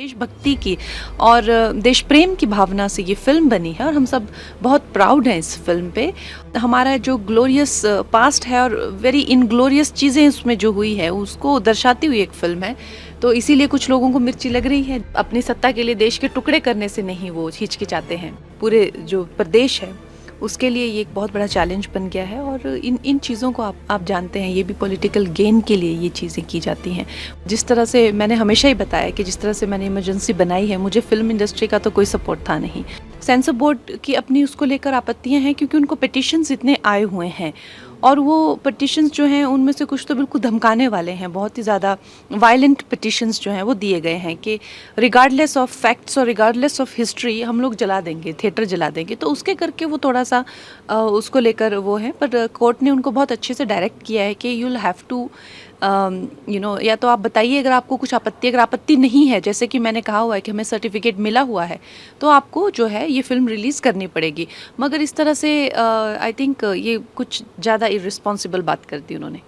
देशभक्ति की और देश प्रेम की भावना से ये फिल्म बनी है और हम सब बहुत प्राउड हैं इस फिल्म पे। हमारा जो ग्लोरियस पास्ट है और वेरी इनग्लोरियस चीज़ें उसमें जो हुई है उसको दर्शाती हुई एक फिल्म है। तो इसीलिए कुछ लोगों को मिर्ची लग रही है। अपनी सत्ता के लिए देश के टुकड़े करने से नहीं वो हिचकिचाते हैं। पूरे जो प्रदेश है उसके लिए ये एक बहुत बड़ा चैलेंज बन गया है और इन चीज़ों को आप जानते हैं, ये भी पॉलिटिकल गेन के लिए ये चीज़ें की जाती हैं। जिस तरह से मैंने हमेशा ही बताया कि जिस तरह से मैंने इमरजेंसी बनाई है, मुझे फिल्म इंडस्ट्री का तो कोई सपोर्ट था नहीं। सेंसर बोर्ड की अपनी उसको लेकर आपत्तियां हैं क्योंकि उनको पिटिशंस इतने आए हुए हैं और वो पिटिशंस जो हैं उनमें से कुछ तो बिल्कुल धमकाने वाले हैं। बहुत ही ज़्यादा वायलेंट पिटिशंस जो हैं वो दिए गए हैं कि रिगार्डलेस ऑफ फैक्ट्स और रिगार्डलेस ऑफ हिस्ट्री हम लोग जला देंगे, थिएटर जला देंगे। तो उसके करके वो थोड़ा सा उसको लेकर वो है, पर कोर्ट ने उनको बहुत अच्छे से डायरेक्ट किया है कि यू विल हैव टू या तो आप बताइए अगर आपको कुछ आपत्ति, अगर आपत्ति नहीं है, जैसे कि मैंने कहा हुआ है कि हमें सर्टिफिकेट मिला हुआ है, तो आपको जो है ये फिल्म रिलीज़ करनी पड़ेगी। मगर इस तरह से आई थिंक ये कुछ ज़्यादा इररिस्पॉन्सिबल बात कर दी उन्होंने।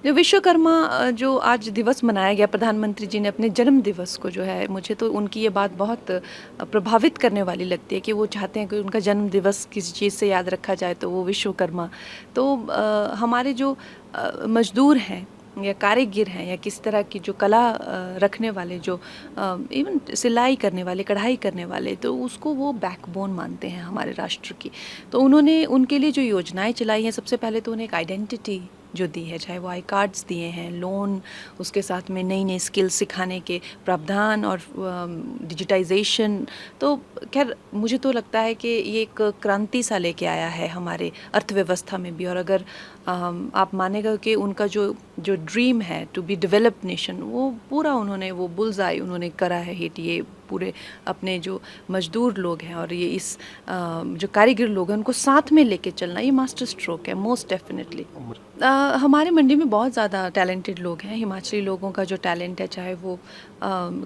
जो विश्वकर्मा जो आज दिवस मनाया गया, प्रधानमंत्री जी ने अपने जन्म दिवस को जो है, मुझे तो उनकी ये बात बहुत प्रभावित करने वाली लगती है कि वो चाहते हैं कि उनका जन्म दिवस किसी चीज़ से याद रखा जाए तो वो विश्वकर्मा। तो हमारे जो मजदूर हैं या कारीगिर हैं या किस तरह की जो कला रखने वाले, जो इवन सिलाई करने वाले, कढ़ाई करने वाले, तो उसको वो बैकबोन मानते हैं हमारे राष्ट्र की। तो उन्होंने उनके लिए जो योजनाएं चलाई हैं, सबसे पहले तो उन्हें एक आइडेंटिटी जो दी है, चाहे वो आई कार्ड्स दिए हैं, लोन, उसके साथ में नई नई स्किल्स सिखाने के प्रावधान और डिजिटाइजेशन। तो खैर मुझे तो लगता है कि ये एक क्रांति सा लेके आया है हमारे अर्थव्यवस्था में भी। और अगर आप मानेगा कि उनका जो ड्रीम है टू बी डेवलप्ड नेशन, वो पूरा उन्होंने वो बुल्सआई उन्होंने करा है हिट। ये पूरे अपने जो मजदूर लोग हैं और ये इस जो कारीगर लोग हैं उनको साथ में लेके चलना, ये मास्टर स्ट्रोक है मोस्ट डेफिनेटली। हमारे मंडी में बहुत ज़्यादा टैलेंटेड लोग हैं। हिमाचली लोगों का जो टैलेंट है, चाहे वो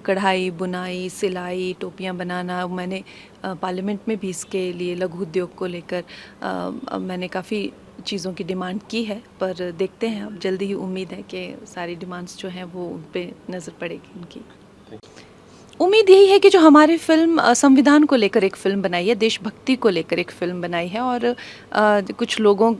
कढ़ाई, बुनाई, सिलाई, टोपियाँ बनाना, मैंने पार्लियामेंट में भी इसके लिए लघु उद्योग को लेकर मैंने काफ़ी चीज़ों की डिमांड की है, पर देखते हैं, अब जल्दी ही उम्मीद है कि सारी डिमांड्स जो हैं वो उन पे नज़र पड़ेगी उनकी। उम्मीद यही है कि जो हमारी फिल्म संविधान को लेकर एक फ़िल्म बनाई है, देशभक्ति को लेकर एक फ़िल्म बनाई है और कुछ लोगों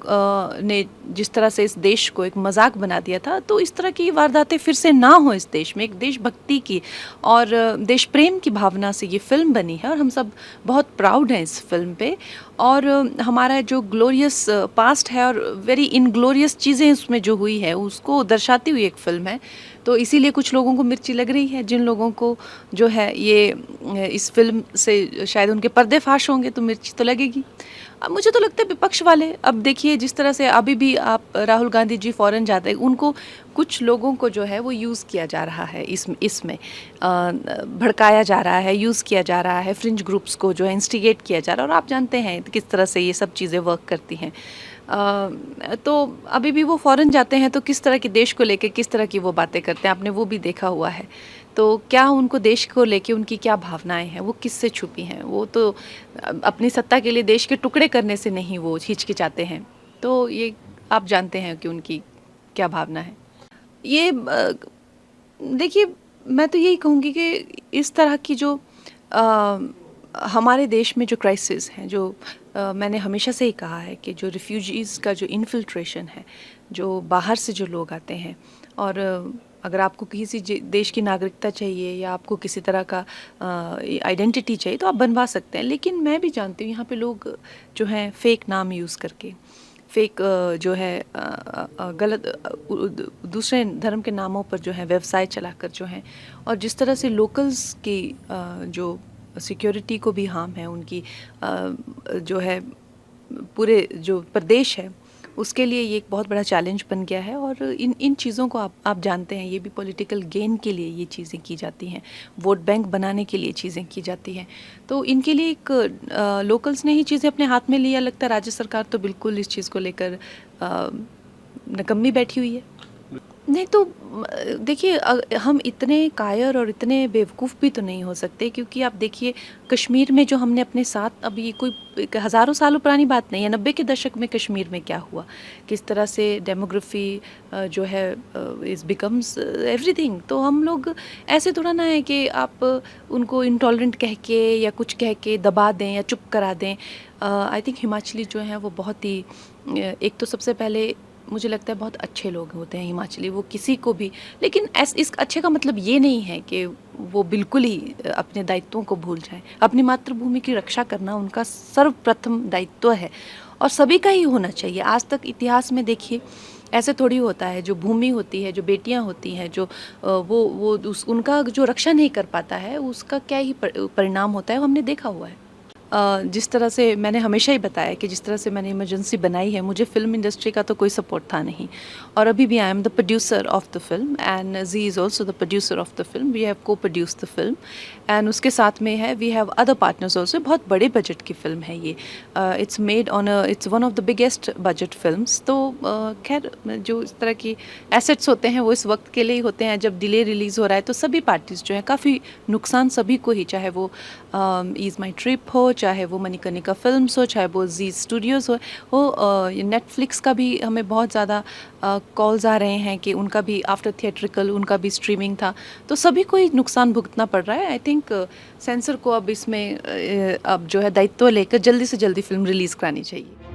ने जिस तरह से इस देश को एक मजाक बना दिया था, तो इस तरह की वारदातें फिर से ना हो इस देश में। एक देशभक्ति की और देश प्रेम की भावना से ये फ़िल्म बनी है और हम सब बहुत प्राउड हैं इस फिल्म पे। और हमारा जो ग्लोरियस पास्ट है और वेरी इनग्लोरियस चीज़ें उसमें जो हुई है उसको दर्शाती हुई एक फ़िल्म है। तो इसीलिए कुछ लोगों को मिर्ची लग रही है। जिन लोगों को जो है ये इस फिल्म से शायद उनके पर्दे फाश होंगे तो मिर्ची तो लगेगी। अब मुझे तो लगता है विपक्ष वाले, अब देखिए जिस तरह से अभी भी आप राहुल गांधी जी फॉरेन जाते हैं, उनको कुछ लोगों को जो है वो यूज़ किया जा रहा है, इसमें भड़काया जा रहा है, यूज़ किया जा रहा है, फ्रिंज ग्रुप्स को जो है इंस्टिगेट किया जा रहा है। और आप जानते हैं किस तरह से ये सब चीज़ें वर्क करती हैं। तो अभी भी वो फॉरेन जाते हैं तो किस तरह के देश को लेके किस तरह की वो बातें करते हैं, आपने वो भी देखा हुआ है। तो क्या उनको देश को लेके उनकी क्या भावनाएं हैं, वो किससे छुपी हैं? वो तो अपनी सत्ता के लिए देश के टुकड़े करने से नहीं वो हिचकिचाते हैं। तो ये आप जानते हैं कि उनकी क्या भावना है। ये देखिए, मैं तो यही कहूँगी कि इस तरह की जो हमारे देश में जो क्राइसिस हैं, जो मैंने हमेशा से ही कहा है कि जो रिफ्यूजीज़ का जो इन्फिल्ट्रेशन है, जो बाहर से जो लोग आते हैं, और अगर आपको किसी देश की नागरिकता चाहिए या आपको किसी तरह का आइडेंटिटी चाहिए तो आप बनवा सकते हैं। लेकिन मैं भी जानती हूँ यहाँ पे लोग जो हैं फेक नाम यूज़ करके, फेक जो है गलत दूसरे धर्म के नामों पर जो है व्यवसाय चलाकर जो हैं, और जिस तरह से लोकल्स की जो सिक्योरिटी को भी हार्म है, उनकी जो है पूरे जो प्रदेश है उसके लिए ये एक बहुत बड़ा चैलेंज बन गया है। और इन चीज़ों को आप जानते हैं, ये भी पॉलिटिकल गेन के लिए ये चीज़ें की जाती हैं, वोट बैंक बनाने के लिए चीज़ें की जाती हैं। तो इनके लिए एक लोकल्स ने ही चीज़ें अपने हाथ में लिया लगता है। राज्य सरकार तो बिल्कुल इस चीज़ को लेकर नकम्मी बैठी हुई है। नहीं तो देखिए हम इतने कायर और इतने बेवकूफ़ भी तो नहीं हो सकते, क्योंकि आप देखिए कश्मीर में जो हमने अपने साथ, अभी ये कोई एक हज़ारों सालों पुरानी बात नहीं है, 90 के दशक में कश्मीर में क्या हुआ, किस तरह से डेमोग्राफी जो है इज़ बिकम्स एवरीथिंग। तो हम लोग ऐसे थोड़ा ना है कि आप उनको इंटॉलरेंट कह के या कुछ कह के दबा दें या चुप करा दें। आई थिंक हिमाचली जो हैं वो बहुत ही एक तो सबसे पहले मुझे लगता है बहुत अच्छे लोग होते हैं हिमाचली, वो किसी को भी, लेकिन इस अच्छे का मतलब ये नहीं है कि वो बिल्कुल ही अपने दायित्वों को भूल जाएं। अपनी मातृभूमि की रक्षा करना उनका सर्वप्रथम दायित्व है और सभी का ही होना चाहिए। आज तक इतिहास में देखिए ऐसे थोड़ी होता है, जो भूमि होती है, जो बेटियां होती हैं, जो उनका जो रक्षा नहीं कर पाता है, उसका क्या ही परिणाम होता है, वो हमने देखा हुआ है। जिस तरह से मैंने हमेशा ही बताया कि जिस तरह से मैंने इमरजेंसी बनाई है, मुझे फ़िल्म इंडस्ट्री का तो कोई सपोर्ट था नहीं, और अभी भी I am the producer of the film and G is also the producer of the film. We have co produce the film and उसके साथ में है we have other partners also. बहुत बड़े बजट की फ़िल्म है ये। It's made on it's one of the biggest budget films. तो खैर जो इस तरह की एसेट्स होते हैं वो इस वक्त के लिए ही होते हैं। जब डिले रिलीज़ हो रहा है तो सभी पार्टीज़ जो हैं, काफ़ी नुकसान सभी को ही, चाहे वो ईज़ माई ट्रिप हो, चाहे वो मणिकर्णिका फिल्म्स हो, चाहे वो जी स्टूडियोज़ हो नेटफ्लिक्स का भी हमें बहुत ज़्यादा कॉल्स आ रहे हैं कि उनका भी आफ्टर थिएट्रिकल उनका भी स्ट्रीमिंग था, तो सभी को ही नुकसान भुगतना पड़ रहा है। आई थिंक सेंसर को अब इसमें अब जो है दायित्व लेकर जल्दी से जल्दी फिल्म रिलीज़ करानी चाहिए।